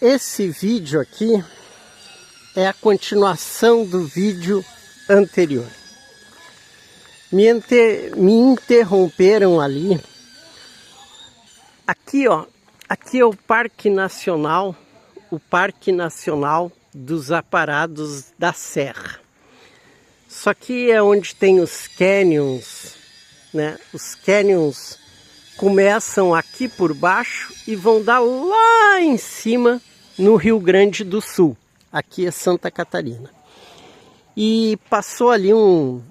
Esse vídeo aqui é a continuação do vídeo anterior. Me interromperam ali. Aqui, ó, aqui é o Parque Nacional dos Aparados da Serra. Isso aqui é onde tem os canyons, né? Os canyons começam aqui por baixo e vão dar lá em cima no Rio Grande do Sul. Aqui é Santa Catarina. E passou ali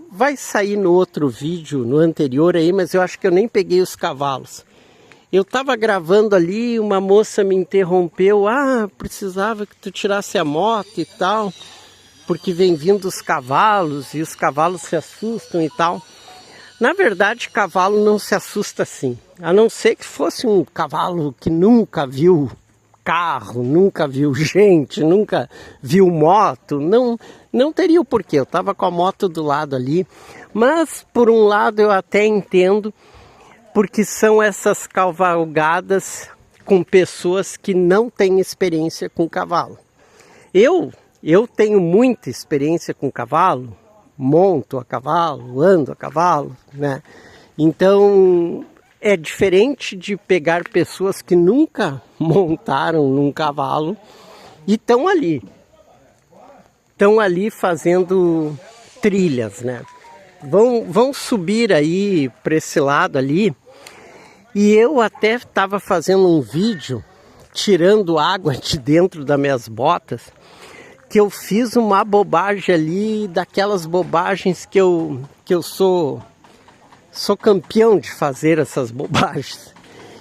vai sair no outro vídeo, no anterior aí, mas eu acho que eu nem peguei os cavalos. Eu estava gravando ali, uma moça me interrompeu. Precisava que tu tirasse a moto e tal, porque vem vindo os cavalos e os cavalos se assustam e tal. Na verdade, cavalo não se assusta assim. A não ser que fosse um cavalo que nunca viu carro, nunca viu gente, nunca viu moto. Não teria o porquê. Eu estava com a moto do lado ali. Mas, por um lado, eu até entendo, porque são essas cavalgadas com pessoas que não têm experiência com cavalo. Eu tenho muita experiência com cavalo. Monto a cavalo, ando a cavalo, né? Então é diferente de pegar pessoas que nunca montaram num cavalo e estão ali fazendo trilhas, né? Vão subir aí para esse lado ali. E eu até estava fazendo um vídeo tirando água de dentro das minhas botas, que eu fiz uma bobagem ali, daquelas bobagens que eu sou campeão de fazer essas bobagens.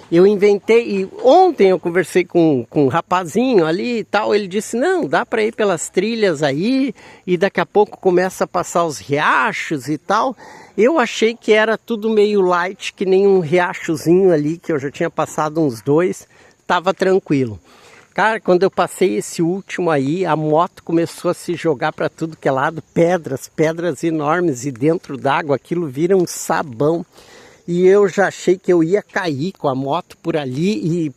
Eu inventei, e ontem eu conversei com um rapazinho ali e tal, ele disse, não, dá para ir pelas trilhas aí, e daqui a pouco começa a passar os riachos e tal. Eu achei que era tudo meio light, que nem um riachozinho ali, que eu já tinha passado uns 2, estava tranquilo. Cara, quando eu passei esse último aí, a moto começou a se jogar para tudo que é lado, pedras enormes, e dentro d'água aquilo vira um sabão. E eu já achei que eu ia cair com a moto por ali e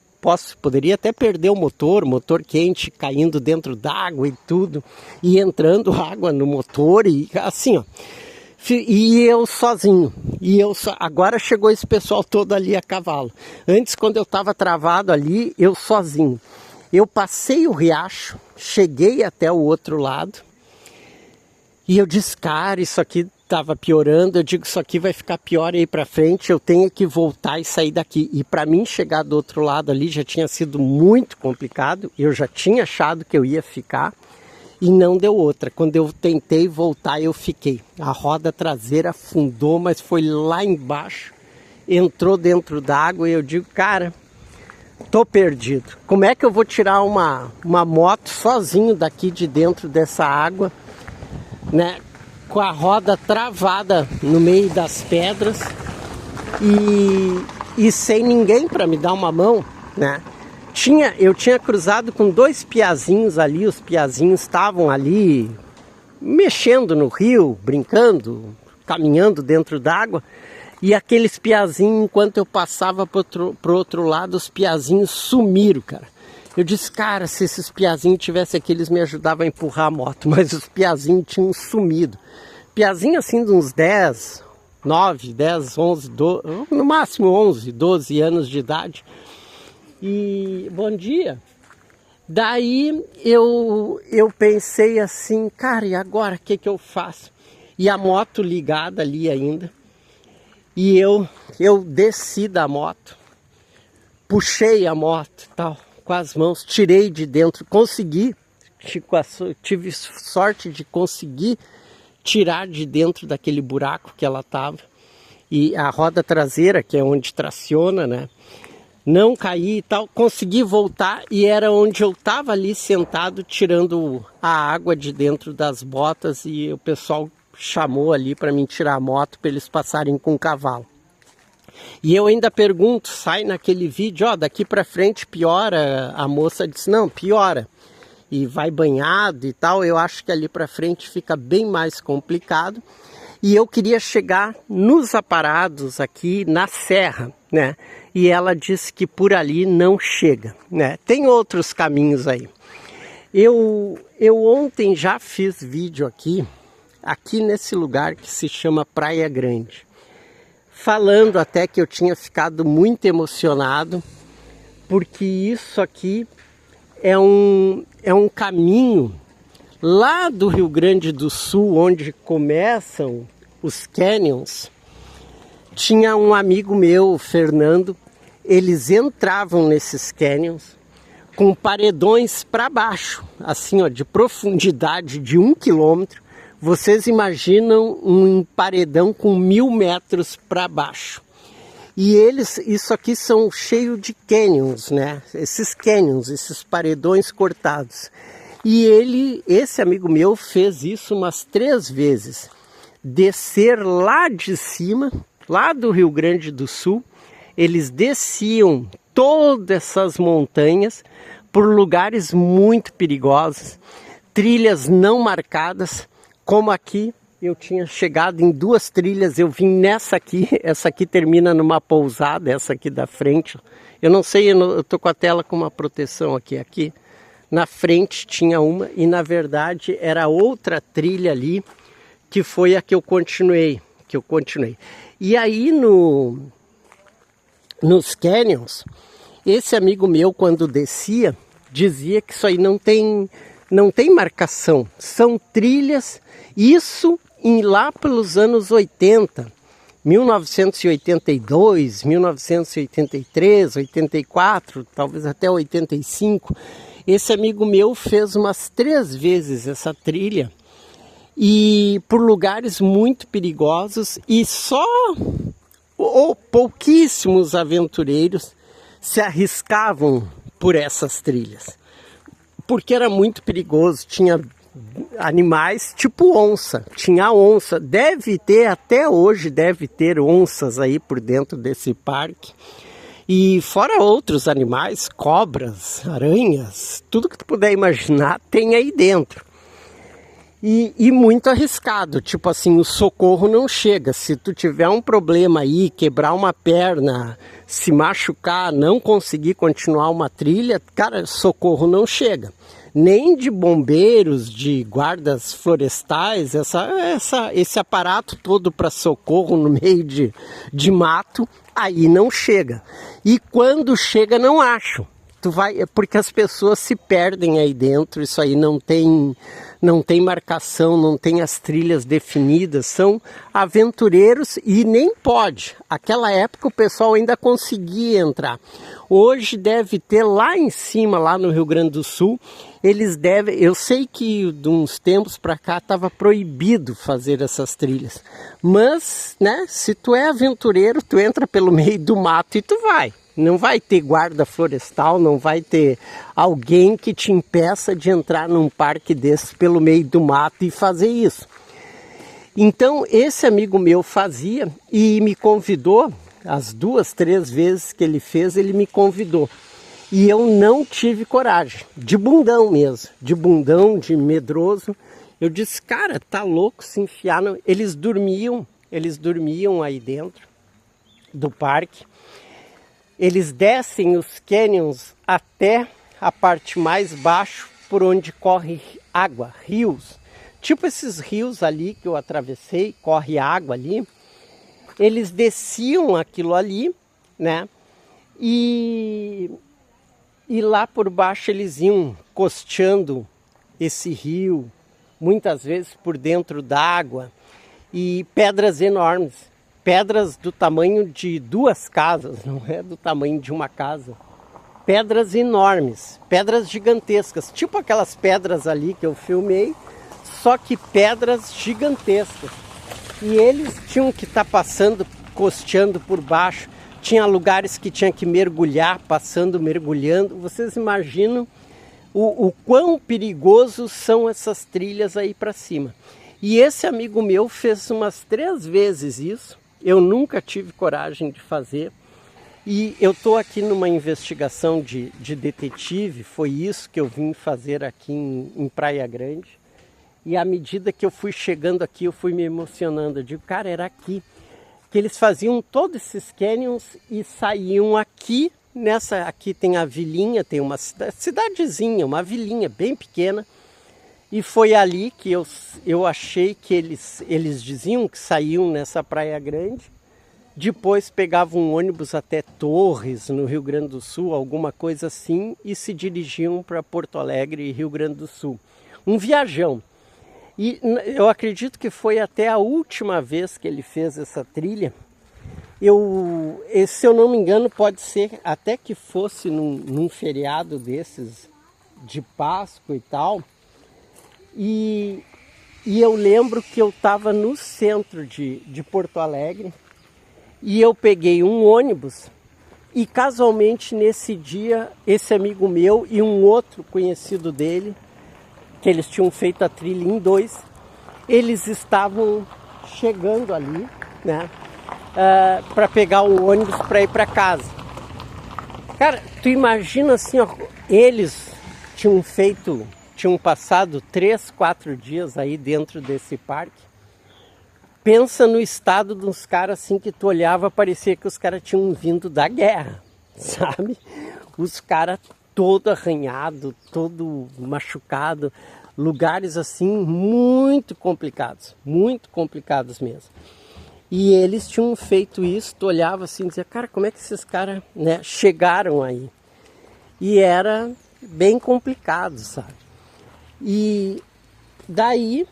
poderia até perder o motor quente caindo dentro d'água e tudo, e entrando água no motor e assim, ó. E eu sozinho, agora chegou esse pessoal todo ali a cavalo. Antes, quando eu estava travado ali, eu sozinho. Eu passei o riacho, cheguei até o outro lado e eu disse, cara, isso aqui estava piorando. Eu digo, isso aqui vai ficar pior aí para frente, eu tenho que voltar e sair daqui. E para mim chegar do outro lado ali já tinha sido muito complicado, eu já tinha achado que eu ia ficar e não deu outra. Quando eu tentei voltar, eu fiquei. A roda traseira afundou, mas foi lá embaixo, entrou dentro d'água e eu digo, cara, tô perdido. Como é que eu vou tirar uma moto sozinho daqui de dentro dessa água, né? Com a roda travada no meio das pedras e sem ninguém para me dar uma mão, né? Eu tinha cruzado com 2 piazinhos ali, os piazinhos estavam ali mexendo no rio, brincando, caminhando dentro d'água. E aqueles piazinhos, enquanto eu passava pro outro lado, os piazinhos sumiram, cara. Eu disse, cara, se esses piazinhos tivessem aqui, eles me ajudavam a empurrar a moto. Mas os piazinhos tinham sumido. Piazinho assim de uns 10, 9, 10, 11, 12, no máximo 11, 12 anos de idade. E, bom dia. Daí eu pensei assim, cara, e agora o que eu faço? E a moto ligada ali ainda. E eu desci da moto, puxei a moto tal, com as mãos, tirei de dentro, tive sorte de conseguir tirar de dentro daquele buraco que ela estava. E a roda traseira, que é onde traciona, né? Não caí e tal, consegui voltar e era onde eu estava ali sentado, tirando a água de dentro das botas, e o pessoal chamou ali para mim tirar a moto para eles passarem com o cavalo. E eu ainda pergunto, sai naquele vídeo, ó, daqui para frente piora? A moça disse, não, piora. E vai banhado e tal, eu acho que ali para frente fica bem mais complicado. E eu queria chegar nos aparados aqui na serra, né? e ela disse que por ali não chega, né? Tem outros caminhos aí. Eu ontem já fiz vídeo aqui nesse lugar que se chama Praia Grande, falando até que eu tinha ficado muito emocionado, porque isso aqui é um caminho lá do Rio Grande do Sul, onde começam os canyons. Tinha um amigo meu, o Fernando, eles entravam nesses canyons com paredões para baixo, assim, ó, de profundidade de 1 quilômetro. Vocês imaginam um paredão com 1000 metros para baixo. E isso aqui são cheios de canyons, né? Esses canyons, esses paredões cortados. E esse amigo meu fez isso umas 3 vezes. Descer lá de cima, lá do Rio Grande do Sul, eles desciam todas essas montanhas por lugares muito perigosos, trilhas não marcadas, como aqui. Eu tinha chegado em 2 trilhas, eu vim nessa aqui, essa aqui termina numa pousada, essa aqui da frente. Eu não sei, eu tô com a tela com uma proteção aqui. Na frente tinha uma e na verdade era outra trilha ali, que foi a que eu continuei. E aí nos canyons, esse amigo meu quando descia, dizia que isso aí não tem marcação, são trilhas, isso lá pelos anos 80, 1982, 1983, 84, talvez até 85, esse amigo meu fez umas 3 vezes essa trilha, e por lugares muito perigosos, e só pouquíssimos aventureiros se arriscavam por essas trilhas, porque era muito perigoso. Tinha animais tipo onça, tinha onça, até hoje deve ter onças aí por dentro desse parque, e fora outros animais, cobras, aranhas, tudo que tu puder imaginar tem aí dentro. E muito arriscado, tipo assim, o socorro não chega. Se tu tiver um problema aí, quebrar uma perna, se machucar, não conseguir continuar uma trilha, cara, socorro não chega. Nem de bombeiros, de guardas florestais, esse aparato todo para socorro no meio de mato, aí não chega. E quando chega, não acham. Porque as pessoas se perdem aí dentro, isso aí não tem marcação, não tem as trilhas definidas, são aventureiros e nem pode. Aquela época o pessoal ainda conseguia entrar. Hoje deve ter lá em cima, lá no Rio Grande do Sul, eu sei que de uns tempos para cá estava proibido fazer essas trilhas, mas, né, se tu é aventureiro, tu entra pelo meio do mato e tu vai. Não vai ter guarda florestal, não vai ter alguém que te impeça de entrar num parque desse pelo meio do mato e fazer isso. Então esse amigo meu fazia e me convidou, as 2, 3 vezes que ele fez, ele me convidou. E eu não tive coragem, de bundão mesmo, de medroso. Eu disse, cara, tá louco se enfiar? Eles dormiam aí dentro do parque. Eles descem os canyons até a parte mais baixa, por onde corre água, rios. Tipo esses rios ali que eu atravessei, corre água ali. Eles desciam aquilo ali, né? E lá por baixo eles iam costeando esse rio, muitas vezes por dentro d'água. E pedras enormes. Pedras do tamanho de 2 casas, não é do tamanho de uma casa. Pedras enormes, pedras gigantescas, tipo aquelas pedras ali que eu filmei, só que pedras gigantescas. E eles tinham que estar passando, costeando por baixo. Tinha lugares que tinha que mergulhar, mergulhando. Vocês imaginam o quão perigosos são essas trilhas aí para cima. E esse amigo meu fez umas 3 vezes isso. Eu nunca tive coragem de fazer. E eu estou aqui numa investigação de detetive. Foi isso que eu vim fazer aqui em Praia Grande. E à medida que eu fui chegando aqui, eu fui me emocionando. Eu digo, cara, era aqui. que eles faziam todos esses canyons e saíam aqui, aqui tem a vilinha, tem uma cidadezinha, uma vilinha bem pequena, e foi ali que eu achei que eles diziam que saíam nessa Praia Grande, depois pegavam um ônibus até Torres, no Rio Grande do Sul, alguma coisa assim, e se dirigiam para Porto Alegre, Rio Grande do Sul. Um viajão. E eu acredito que foi até a última vez que ele fez essa trilha. Se eu não me engano, pode ser até que fosse num feriado desses de Páscoa e tal. E eu lembro que eu estava no centro de Porto Alegre e eu peguei um ônibus e casualmente nesse dia esse amigo meu e um outro conhecido dele, que eles tinham feito a trilha em dois, eles estavam chegando ali, né, para pegar o ônibus para ir para casa. Cara, tu imagina assim, ó, eles tinham passado 3, 4 dias aí dentro desse parque. Pensa no estado dos caras assim que tu olhava, parecia que os caras tinham vindo da guerra, sabe? Os caras todo arranhado, todo machucado, lugares assim muito complicados mesmo. E eles tinham feito isso, tu olhava assim e dizia, cara, como é que esses caras, né, chegaram aí? E era bem complicado, sabe? E daí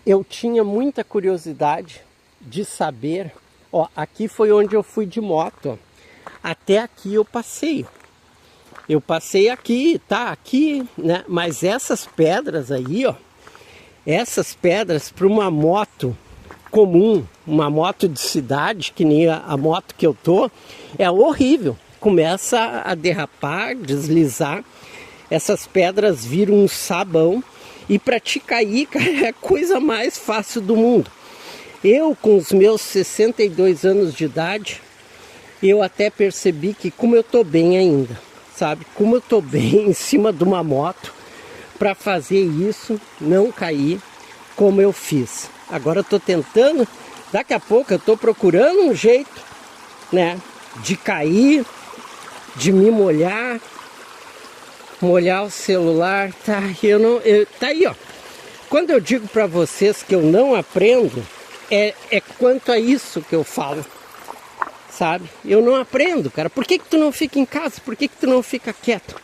eu tinha muita curiosidade de saber, ó, aqui foi onde eu fui de moto, ó. Até aqui eu passei aqui, tá, aqui, né, mas essas pedras aí, ó, essas pedras para uma moto comum, uma moto de cidade, que nem a moto que eu tô, é horrível, começa a derrapar, deslizar, essas pedras viram um sabão. E para te cair, cara, é a coisa mais fácil do mundo. Eu, com os meus 62 anos de idade, eu até percebi que como eu tô bem ainda, sabe? Como eu tô bem em cima de uma moto para fazer isso, não cair como eu fiz. Agora eu tô tentando, daqui a pouco eu tô procurando um jeito, né, de cair, de me molhar o celular, tá? Tá aí, ó. Quando eu digo para vocês que eu não aprendo, é quanto a isso que eu falo, sabe? Eu não aprendo, cara. Por que tu não fica em casa? Por que tu não fica quieto?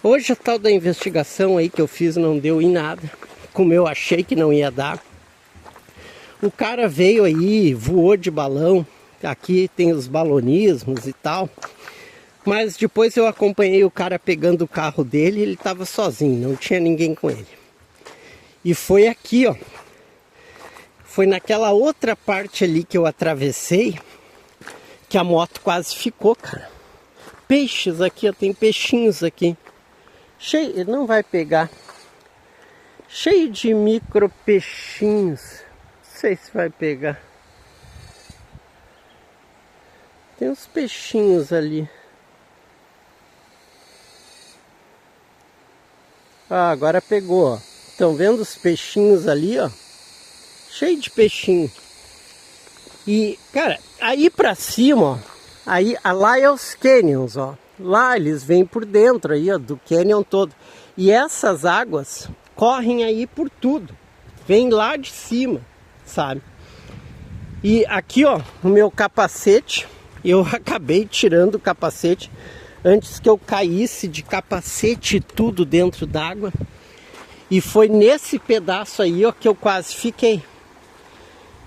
Hoje a tal da investigação aí que eu fiz não deu em nada, como eu achei que não ia dar. O cara veio aí, voou de balão, aqui tem os balonismos e tal. Mas depois eu acompanhei o cara pegando o carro dele, ele estava sozinho, não tinha ninguém com ele. E foi aqui, ó. Foi naquela outra parte ali que eu atravessei, que a moto quase ficou, cara. Peixes aqui, ó, tem peixinhos aqui. Cheio, ele não vai pegar. Cheio de micro peixinhos. Não sei se vai pegar. Tem uns peixinhos ali. Ah, agora pegou, ó. Estão vendo os peixinhos ali, ó? Cheio de peixinho. E, cara, aí pra cima, ó. Aí, lá é os canyons, ó. Lá eles vêm por dentro aí, ó, do canyon todo. E essas águas correm aí por tudo. Vem lá de cima, sabe? E aqui, ó, o meu capacete. Eu acabei tirando o capacete antes que eu caísse de capacete e tudo dentro d'água. E foi nesse pedaço aí, ó, que eu quase fiquei.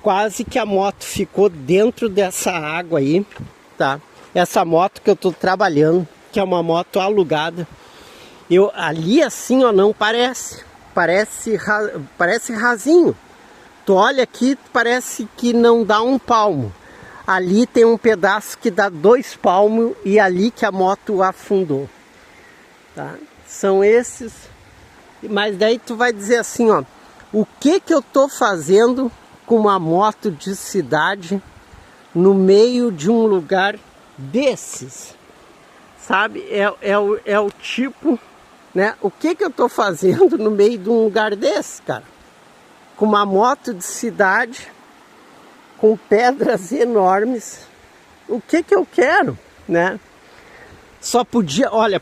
Quase que a moto ficou dentro dessa água aí, tá? Essa moto que eu tô trabalhando, que é uma moto alugada. Ali assim, ó, não parece. Parece rasinho. Tu olha aqui, parece que não dá um palmo. Ali tem um pedaço que dá 2 palmos e ali que a moto afundou, tá? São esses. Mas daí tu vai dizer assim, ó, o que eu tô fazendo com uma moto de cidade no meio de um lugar desses? Sabe? É o tipo, né? O que eu tô fazendo no meio de um lugar desse, cara? com uma moto de cidade, com pedras enormes. O que eu quero, né? Só podia, olha,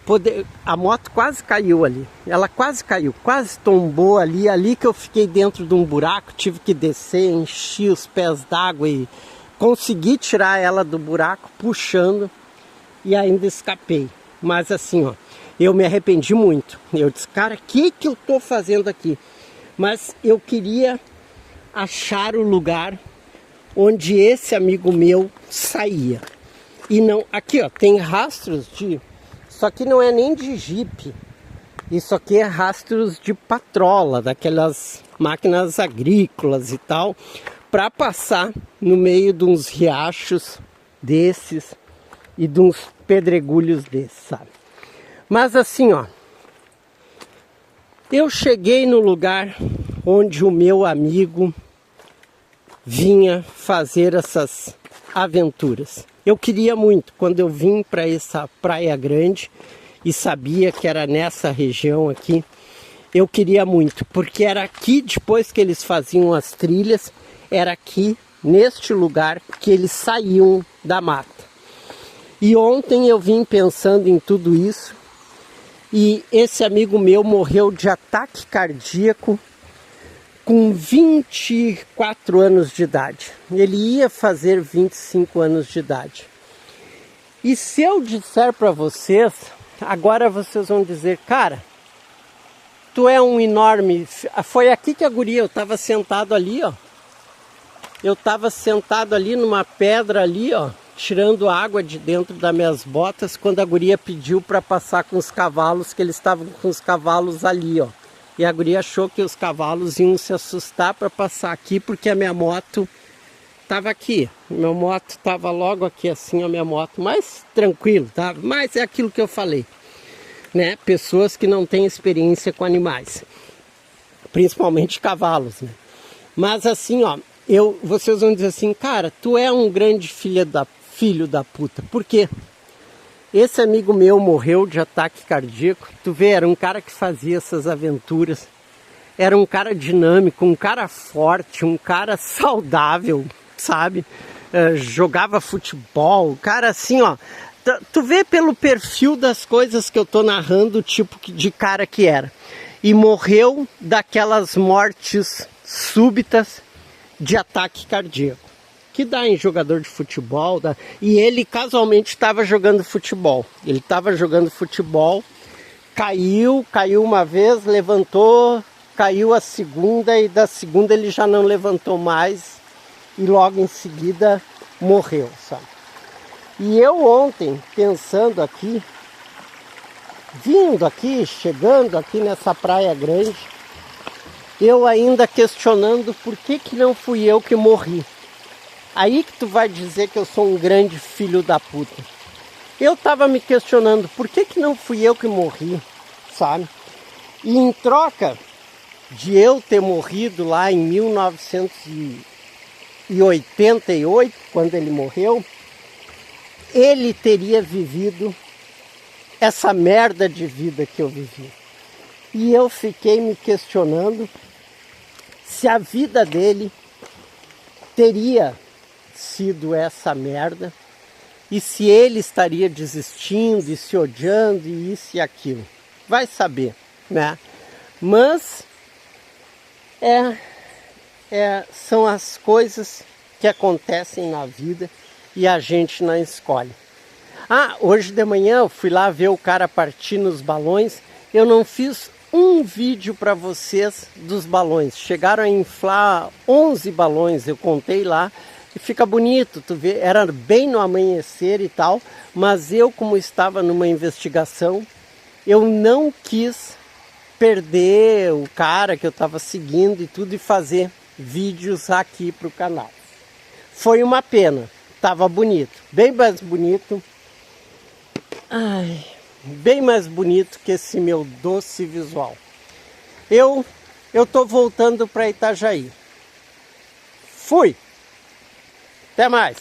a moto quase caiu ali. Ela quase caiu, quase tombou ali que eu fiquei dentro de um buraco, tive que descer, enchi os pés d'água e consegui tirar ela do buraco puxando e ainda escapei. Mas assim, ó, eu me arrependi muito. Eu disse, cara, o que eu tô fazendo aqui? Mas eu queria achar o lugar onde esse amigo meu saía. E não, aqui ó, tem rastros de, isso aqui não é nem de jipe, isso aqui é rastros de patrola, daquelas máquinas agrícolas e tal, para passar no meio de uns riachos desses e de uns pedregulhos desses, sabe? Mas assim, ó, eu cheguei no lugar onde o meu amigo vinha fazer essas aventuras. Eu queria muito, quando eu vim para essa Praia Grande e sabia que era nessa região aqui, eu queria muito, porque era aqui, depois que eles faziam as trilhas, era aqui, neste lugar, que eles saíam da mata. E ontem eu vim pensando em tudo isso, e esse amigo meu morreu de ataque cardíaco com 24 anos de idade. Ele ia fazer 25 anos de idade. E se eu disser para vocês, agora vocês vão dizer, cara, tu é um enorme... Foi aqui que a guria, eu estava sentado ali, ó. Eu estava sentado ali numa pedra ali, ó, tirando água de dentro das minhas botas, quando a guria pediu para passar com os cavalos, que eles estavam com os cavalos ali, ó. E a guria achou que os cavalos iam se assustar para passar aqui, porque a minha moto estava aqui. Minha moto estava logo aqui assim, a minha moto, mais tranquilo, tá? Mas é aquilo que eu falei, né? Pessoas que não têm experiência com animais, principalmente cavalos, né? Mas assim, ó, vocês vão dizer assim, cara, tu é um grande filho da puta. Por quê? Esse amigo meu morreu de ataque cardíaco. Tu vê, era um cara que fazia essas aventuras. Era um cara dinâmico, um cara forte, um cara saudável, sabe? Jogava futebol, cara assim, ó. Tu vê pelo perfil das coisas que eu tô narrando o tipo de cara que era. E morreu daquelas mortes súbitas de ataque cardíaco. Que dá em jogador de futebol, dá. E ele casualmente estava jogando futebol. Ele estava jogando futebol, caiu uma vez, levantou, caiu a segunda e da segunda ele já não levantou mais e logo em seguida morreu, sabe? E eu ontem, pensando aqui, vindo aqui, chegando aqui nessa Praia Grande, eu ainda questionando por que não fui eu que morri. Aí que tu vai dizer que eu sou um grande filho da puta. Eu tava me questionando por que não fui eu que morri, sabe? E em troca de eu ter morrido lá em 1988, quando ele morreu, ele teria vivido essa merda de vida que eu vivi. E eu fiquei me questionando se a vida dele teria sido essa merda e se ele estaria desistindo e se odiando e isso e aquilo. Vai saber, né? Mas são as coisas que acontecem na vida e a gente não escolhe. Hoje de manhã eu fui lá ver o cara partindo os balões. Eu não fiz um vídeo para vocês dos balões. Chegaram a inflar 11 balões, eu contei lá. E fica bonito, tu vê, era bem no amanhecer e tal, mas eu, como estava numa investigação, eu não quis perder o cara que eu estava seguindo e tudo e fazer vídeos aqui para o canal. Foi uma pena, estava bonito, bem mais bonito, bem mais bonito que esse meu doce visual. Eu tô voltando para Itajaí. Fui! Até mais!